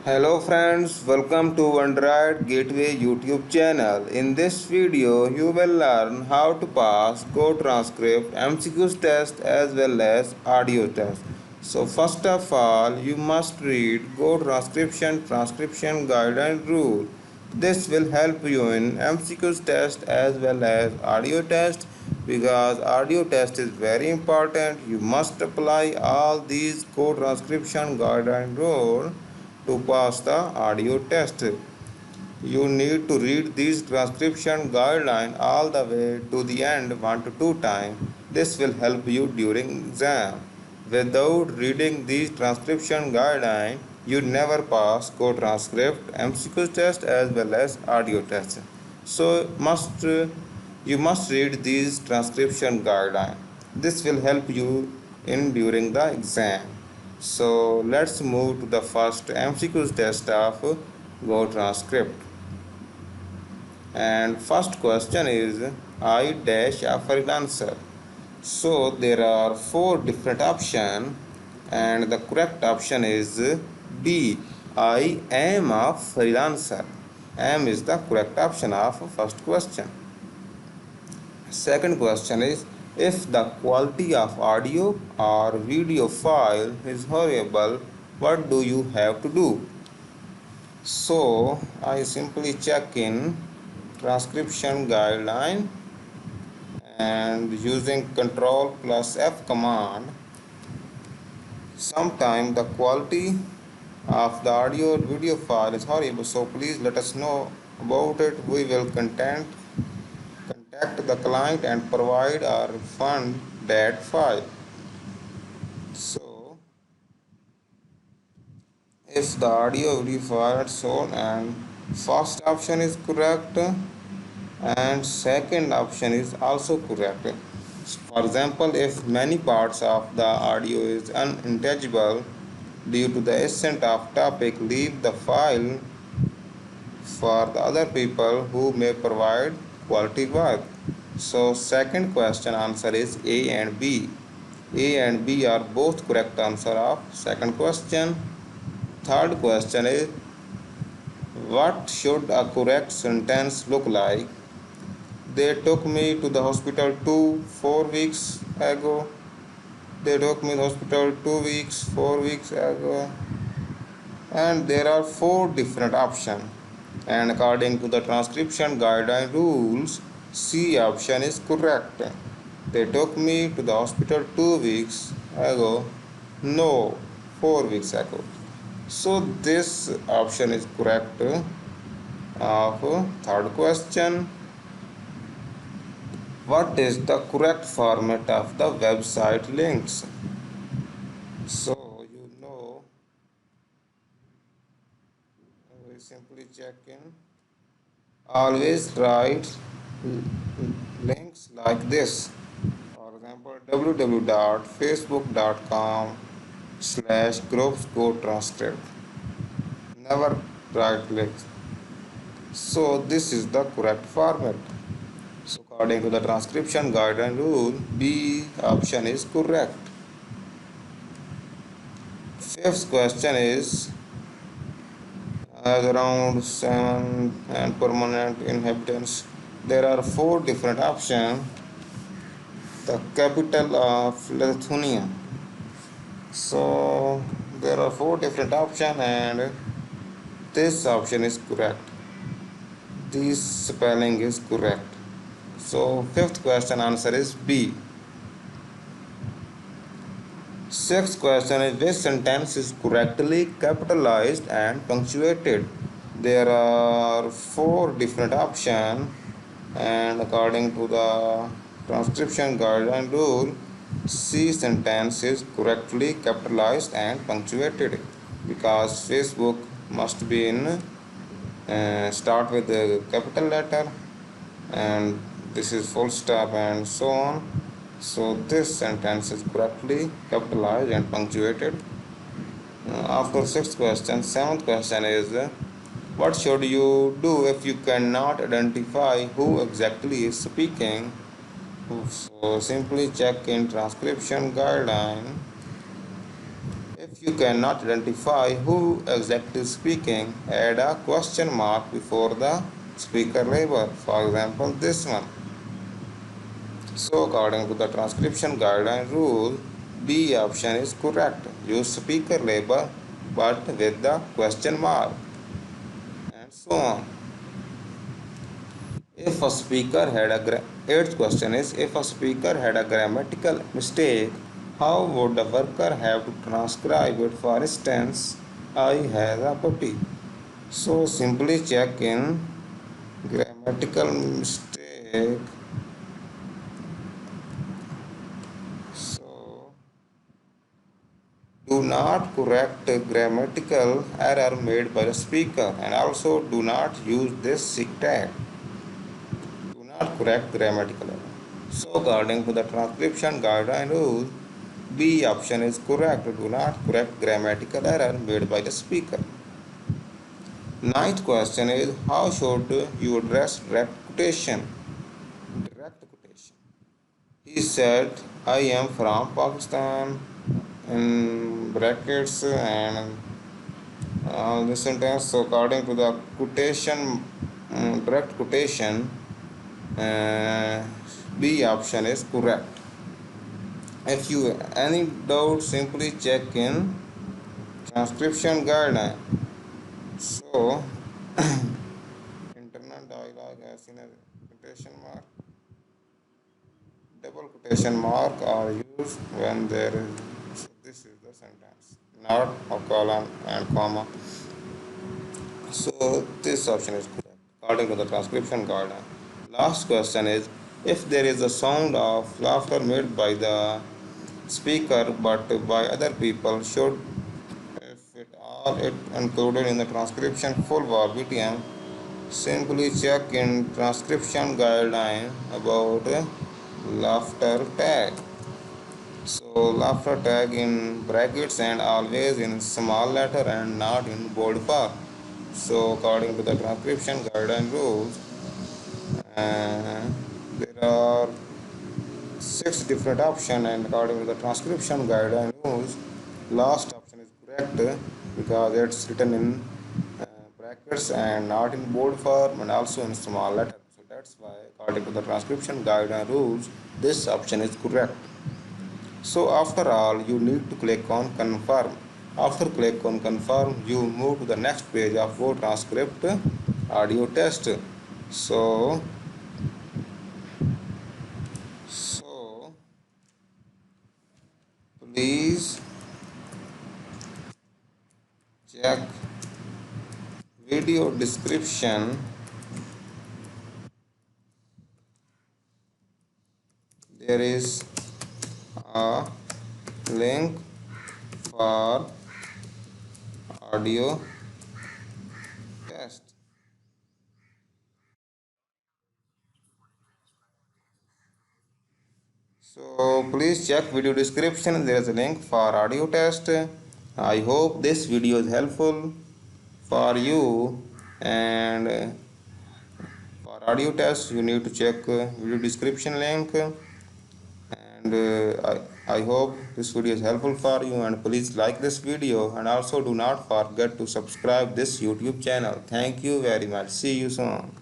Hello friends, welcome to Android Gateway YouTube channel. In this video, you will learn how to pass Gotranscript, MCQs test as well as audio test. So first of all, you must read Transcription Guideline Rule. This will help you in MCQs test as well as audio test because audio test is very important. You must apply all these Transcription Guideline Rule to pass the audio test. You need to read these transcription guidelines all the way to the end 1 to 2 times. This will help you during exam. Without reading these transcription guidelines, you never pass co-transcript, MCQ test as well as audio test. So you must read these transcription guidelines. This will help you in during the exam. So let's move to the first MCQ test of Gotranscript. And first question is I dash a freelancer. So there are four different options and the correct option is B. I am a freelancer. Am is the correct option of first question. Second question is if the quality of audio or video file is horrible, what do you have to do? So I simply check in transcription guideline and using Ctrl plus F command. Sometimes the quality of the audio or video file is horrible, so please let us know about it. We will contact the client and provide or refund that file. So if the audio video file is shown and first option is correct and second option is also correct. For example, if many parts of the audio is unintelligible due to the accent of topic, leave the file for the other people who may provide quality work. So second question answer is A and B. A and B are both correct answer of second question. Third question is what should a correct sentence look like? They took me to the hospital 4 weeks ago. They took me to the hospital 2 weeks, 4 weeks ago. And there are four different options. And according to the transcription guideline rules, C option is correct. They took me to the hospital 2 weeks ago. No, 4 weeks ago. So this option is correct of third question. What is the correct format of the website links? So you know, we simply check in. Always write links like this. For example, www.facebook.com/groups/Gotranscript. Never write links. So this is the correct format. So according to the transcription guideline rule, B option is correct. Fifth question is as around 7 and permanent inhabitants. There are four different options. The capital of Lithuania. So there are four different options and this option is correct. This spelling is correct. So fifth question answer is B. Sixth question is which sentence is correctly capitalized and punctuated? There are four different options and according to the transcription guideline rule, C sentence is correctly capitalized and punctuated because Facebook must be in start with the capital letter and this is full stop and so on. So this sentence is correctly capitalized and punctuated. After sixth question, seventh question is what should you do if you cannot identify who exactly is speaking? So simply check in transcription guideline. If If you cannot identify who exactly is speaking, add a question mark before the speaker label. For example, this one. So according to the transcription guideline rule, B option is correct. Use speaker label but with the question mark and so on. If a speaker had a eighth question is, if a speaker had a grammatical mistake, how would the worker have to transcribe it? For instance, I have a puppy. So simply check in grammatical mistake. So do not correct grammatical error made by the speaker, and also do not use this SIG tag. Do not correct grammatical error. So according to the transcription guideline rule, B option is correct. Do not correct grammatical error made by the speaker. Ninth question is, how should you address direct quotation? Direct quotation. He said, I am from Pakistan, in brackets, and this sentence. So according to the quotation, direct quotation, uh, B option is correct. If you any doubt, simply check in transcription guideline. So internal dialogue has in a quotation mark. Double quotation mark are used when there is. So this is the sentence, not a colon and comma. So this option is correct according to the transcription guideline. Last question is, if there is a sound of laughter made by the speaker but by other people, should if it all it included in the transcription full verbatim? Simply check in transcription guideline about laughter tag. So laughter tag in brackets and always in small letter and not in bold font. So according to the transcription guideline rules, there are 6 different options, and according to the transcription guideline rules, last option is correct because it's written in brackets and not in bold form and also in small letter. So that's why according to the transcription guideline rules, this option is correct. So after all, you need to click on confirm. After click on confirm, you move to the next page of Gotranscript audio test. So please check video description. There is a link for audio test. So please check video description. There is a link for audio test. I hope this video is helpful for you, and for audio test you need to check video description link, and I hope this video is helpful for you, and please like this video and also do not forget to subscribe this YouTube channel. Thank you very much. See you soon.